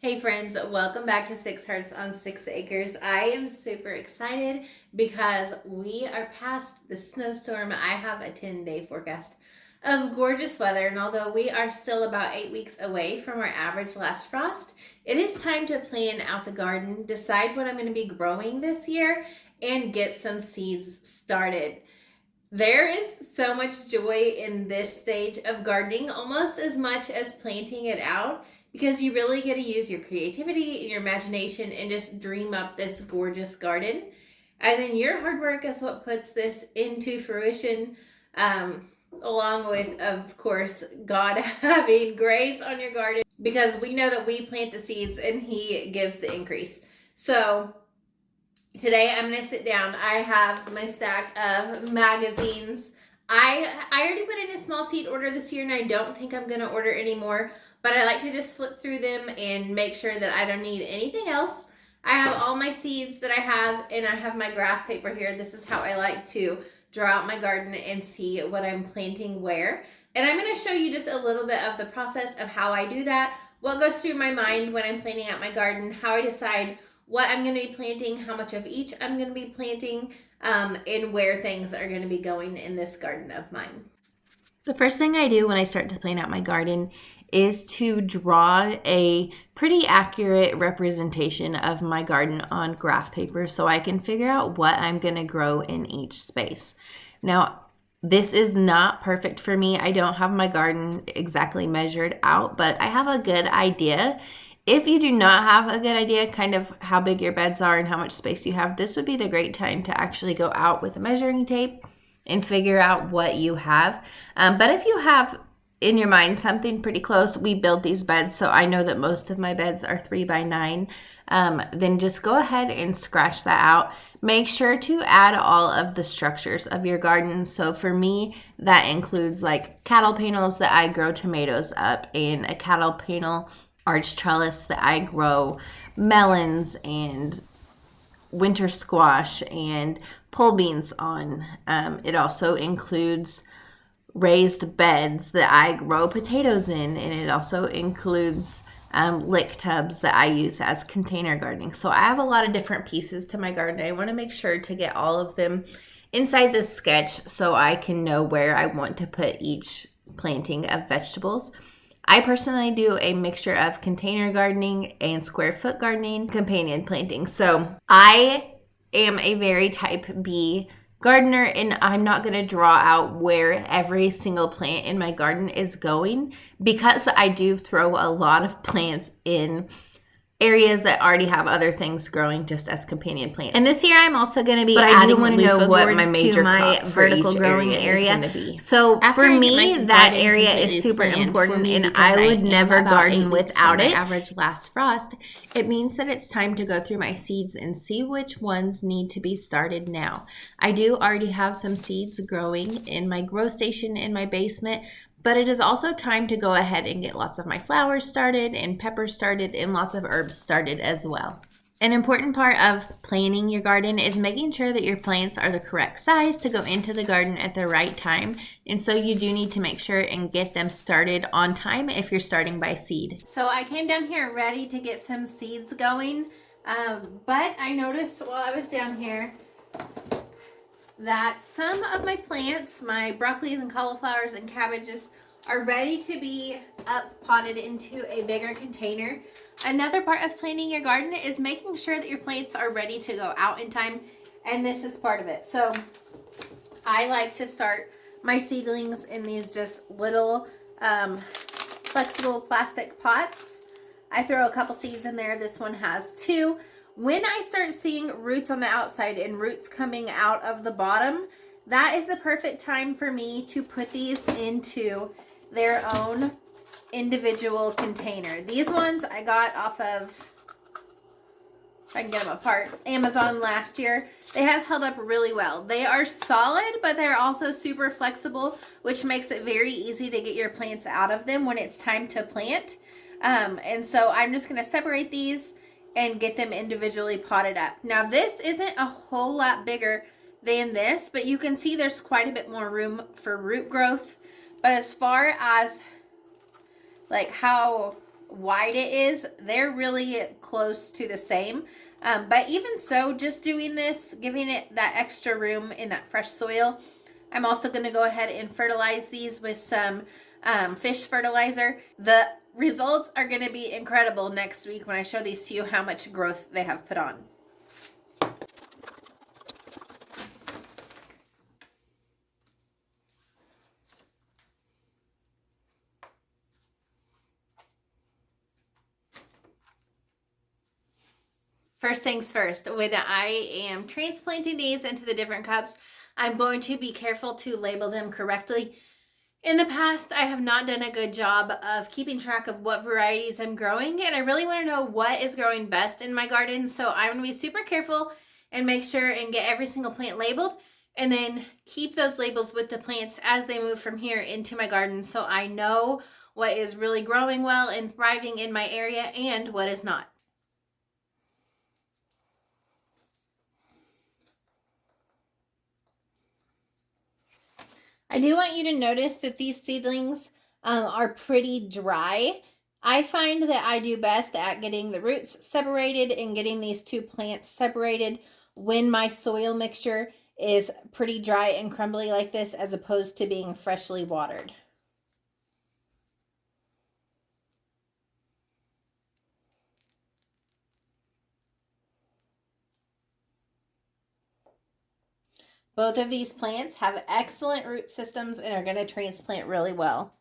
Hey friends, welcome back to Six Hearts on Six Acres. I am super excited because we are past the snowstorm. I have a 10-day forecast of gorgeous weather, and although we are still about 8 weeks away from our average last frost, it is time to plan out the garden, decide what I'm going to be growing this year, and get some seeds started. There is so much joy in this stage of gardening, almost as much as planting it out, because you really get to use your creativity and your imagination and just dream up this gorgeous garden. And then your hard work is what puts this into fruition, along with, of course, God having grace on your garden, because we know that we plant the seeds and He gives the increase. So, today I'm going to sit down. I have my stack of magazines. I already put in a small seed order this year, and I don't think I'm going to order any more, but I like to just flip through them and make sure that I don't need anything else. I have all my seeds that I have, and I have my graph paper here. This is how I like to draw out my garden and see what I'm planting where. And I'm going to show you just a little bit of the process of how I do that, what goes through my mind when I'm planning out my garden, how I decide what I'm going to be planting, how much of each I'm going to be planting, and where things are going to be going in this garden of mine. The first thing I do when I start to plan out my garden is to draw a pretty accurate representation of my garden on graph paper so I can figure out what I'm going to grow in each space. Now, this is not perfect for me. I don't have my garden exactly measured out, but I have a good idea. If you do not have a good idea kind of how big your beds are and how much space you have, this would be the great time to actually go out with a measuring tape and figure out what you have. But if you have in your mind something pretty close, we build these beds, so I know that most of my beds are 3x9. Then just go ahead and scratch that out. Make sure to add all of the structures of your garden. So for me, that includes like cattle panels that I grow tomatoes up, and a cattle panel arch trellis that I grow melons and winter squash and pole beans on. It also includes raised beds that I grow potatoes in, and it also includes lick tubs that I use as container gardening. So I have a lot of different pieces to my garden. I want to make sure to get all of them inside this sketch so I can know where I want to put each planting of vegetables. I personally do a mixture of container gardening and square foot gardening, companion planting. So I am a very type B gardener, and I'm not going to draw out where every single plant in my garden is going, because I do throw a lot of plants in areas that already have other things growing just as companion plants. And this year I'm also going to be adding loofah gourds to my vertical growing area. So for me, that area is super important, and I would never garden without it. Average last frost, it means that it's time to go through my seeds and see which ones need to be started now. I do already have some seeds growing in my grow station in my basement, but it is also time to go ahead and get lots of my flowers started and peppers started and lots of herbs started as well. An important part of planning your garden is making sure that your plants are the correct size to go into the garden at the right time. And so you do need to make sure and get them started on time if you're starting by seed. So I came down here ready to get some seeds going, but I noticed while I was down here that some of my plants, my broccolis and cauliflowers and cabbages, are ready to be up potted into a bigger container. Another part of planting your garden is making sure that your plants are ready to go out in time, and this is part of it. So I like to start my seedlings in these just little flexible plastic pots. I throw a couple seeds in there. This one has 2. When I start seeing roots on the outside and roots coming out of the bottom, that is the perfect time for me to put these into their own individual container. These ones I got off of, if I can get them apart, Amazon last year. They have held up really well. They are solid, but they're also super flexible, which makes it very easy to get your plants out of them when it's time to plant. And so I'm just going to separate these and get them individually potted up. Now this isn't a whole lot bigger than this, but you can see there's quite a bit more room for root growth. But as far as like how wide it is, they're really close to the same. But even so, just doing this, giving it that extra room in that fresh soil. I'm also going to go ahead and fertilize these with some fish fertilizer. The results are going to be incredible next week when I show these to you how much growth they have put on. First things first, when I am transplanting these into the different cups, I'm going to be careful to label them correctly. In the past, I have not done a good job of keeping track of what varieties I'm growing, and I really want to know what is growing best in my garden. So I'm going to be super careful and make sure and get every single plant labeled, and then keep those labels with the plants as they move from here into my garden, so I know what is really growing well and thriving in my area and what is not. I do want you to notice that these seedlings are pretty dry. I find that I do best at getting the roots separated and getting these two plants separated when my soil mixture is pretty dry and crumbly like this, as opposed to being freshly watered. Both of these plants have excellent root systems and are going to transplant really well.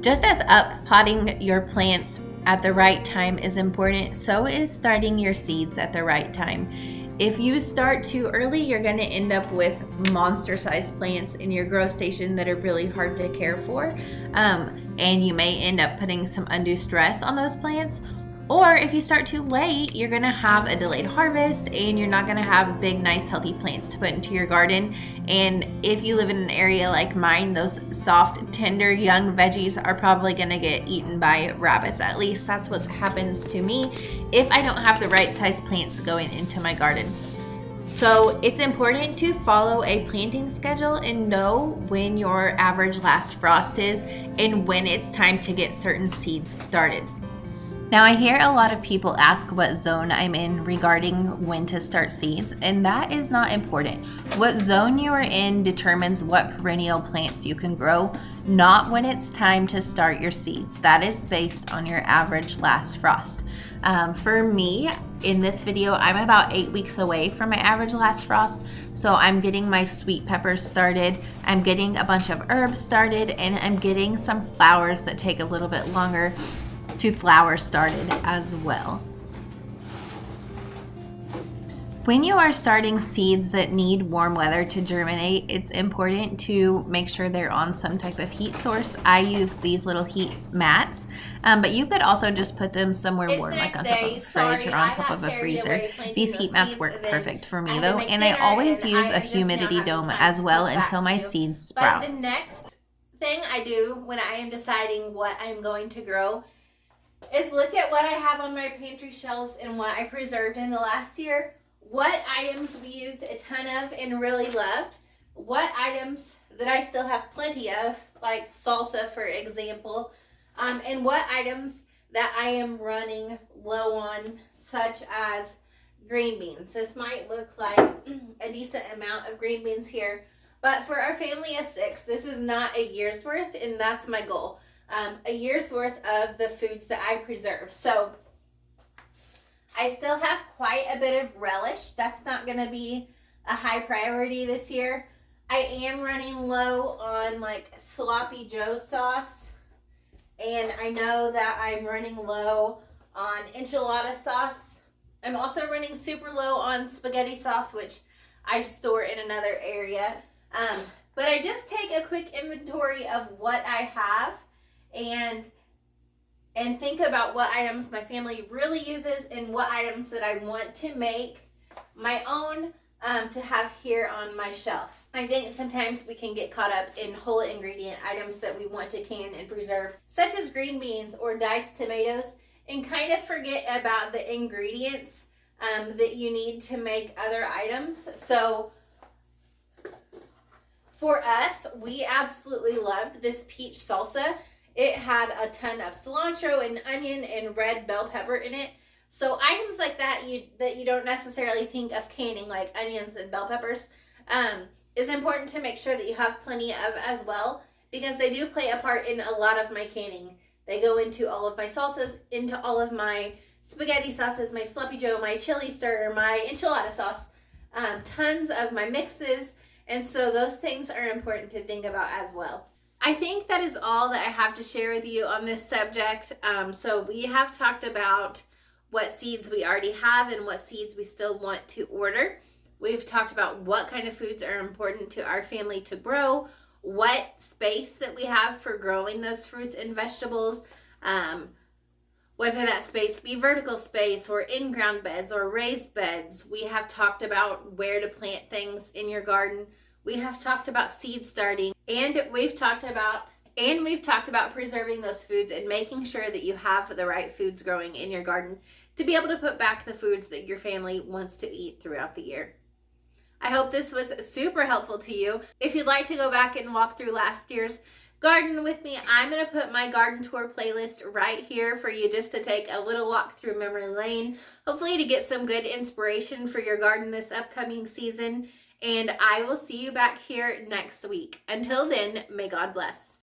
Just as up-potting your plants at the right time is important, so is starting your seeds at the right time. If you start too early, you're going to end up with monster-sized plants in your grow station that are really hard to care for, and you may end up putting some undue stress on those plants. Or if you start too late, you're going to have a delayed harvest and you're not going to have big, nice, healthy plants to put into your garden. And if you live in an area like mine, those soft, tender, young veggies are probably going to get eaten by rabbits. At least that's what happens to me if I don't have the right size plants going into my garden. So it's important to follow a planting schedule and know when your average last frost is and when it's time to get certain seeds started. Now, I hear a lot of people ask what zone I'm in regarding when to start seeds, and that is not important. What zone you are in determines what perennial plants you can grow, not when it's time to start your seeds. That is based on your average last frost. For me, in this video, I'm about 8 weeks away from my average last frost, so I'm getting my sweet peppers started, I'm getting a bunch of herbs started, and I'm getting some flowers that take a little bit longer to flower started as well. When you are starting seeds that need warm weather to germinate, it's important to make sure they're on some type of heat source. I use these little heat mats, but you could also just put them somewhere warm, like on top of a fridge or on top of a freezer. These heat mats work perfect for me though, and I always use a humidity dome as well until my seeds sprout. But the next thing I do when I am deciding what I'm going to grow is look at what I have on my pantry shelves and what I preserved in the last year, what items we used a ton of and really loved, what items that I still have plenty of, like salsa, for example, and what items that I am running low on, such as green beans. This might look like a decent amount of green beans here, but for our family of 6, this is not a year's worth, and that's my goal. A year's worth of the foods that I preserve. So I still have quite a bit of relish. That's not going to be a high priority this year. I am running low on like sloppy Joe sauce, and I know that I'm running low on enchilada sauce. I'm also running super low on spaghetti sauce, which I store in another area. But I just take a quick inventory of what I have and think about what items my family really uses and what items that I want to make my own to have here on my shelf. I think sometimes we can get caught up in whole ingredient items that we want to can and preserve, such as green beans or diced tomatoes, and kind of forget about the ingredients that you need to make other items. So for us, we absolutely loved this peach salsa. It had a ton of cilantro and onion and red bell pepper in it. So items like that you don't necessarily think of canning, like onions and bell peppers, is important to make sure that you have plenty of as well, because they do play a part in a lot of my canning. They go into all of my salsas, into all of my spaghetti sauces, my sloppy Joe, my chili stir, my enchilada sauce, tons of my mixes, and so those things are important to think about as well. I think that is all that I have to share with you on this subject. So we have talked about what seeds we already have and what seeds we still want to order. We've talked about what kind of foods are important to our family to grow, what space that we have for growing those fruits and vegetables, whether that space be vertical space or in-ground beds or raised beds. We have talked about where to plant things in your garden. We have talked about seed starting, and we've talked about preserving those foods and making sure that you have the right foods growing in your garden to be able to put back the foods that your family wants to eat throughout the year. I hope this was super helpful to you. If you'd like to go back and walk through last year's garden with me, I'm going to put my garden tour playlist right here for you, just to take a little walk through memory lane, hopefully to get some good inspiration for your garden this upcoming season. And I will see you back here next week. Until then, may God bless.